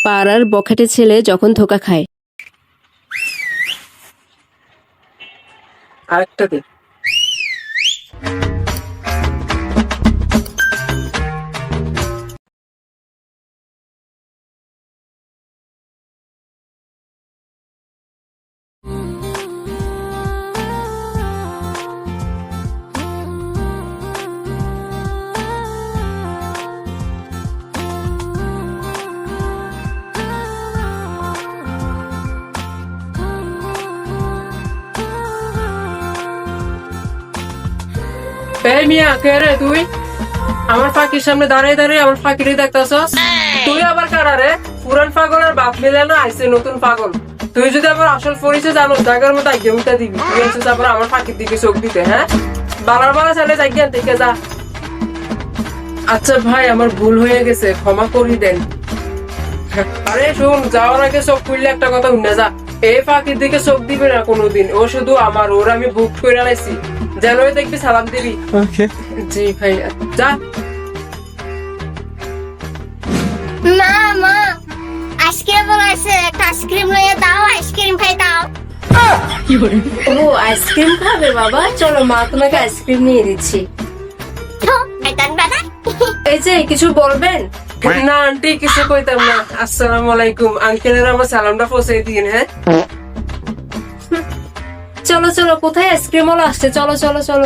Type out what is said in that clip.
পাড়ার বখাটে ছেলে যখন ধোকা খায়। আরেকটা দে। এই মিয়া, কে রে তুই? আমার ফাঁকির সামনে দাঁড়িয়ে দাঁড়িয়ে আমার ফাঁকিরে দেখতাছস? তুই আবার কারা রে? পুরান পাগলের বাপ মিলে না আইছে নতুন পাগল। তুই যদি আবার আসল পরিচয় জানো জায়গার মতো আগে উঠা দিবি। তুই এসেছিস আবার আমার ফাঁকির দিকে চোখ দিতে, হ্যাঁ? বালার বালা চালে জায়গা থেকে যা। আচ্ছা ভাই, আমার ভুল হয়ে গেছে, ক্ষমা করে দেন। আরে শুন, যাওয়ার আগে চোখ খুললে একটা কথা শুনে যা। এই ফাঁকির দিকে চোখ দিবে না কোনোদিন। ও শুধু আমার, ওর আমি বুক করে আনাইছি। যেন দেখবি সালাম দিবি। জি ভাই, যা। মা মা আইসক্রিম বানাইছে, একটা আইসক্রিম লইয়া দাও, আইসক্রিম খাই দাও। ও আইসক্রিম খাবে বাবা? চলো মা তোমাকে আইসক্রিম নিয়ে দিচ্ছি। বেতন বাদা এই যে কিছু বলবেন? না আন্টি, কিছু কইতাম না। আসসালামু আলাইকুম। আঙ্কেলের আমার সালামটা পৌঁছে দিন, হ্যাঁ? চলো চলো, কোথায় আইসক্রিম ওলা আসছে, চলো চলো চলো।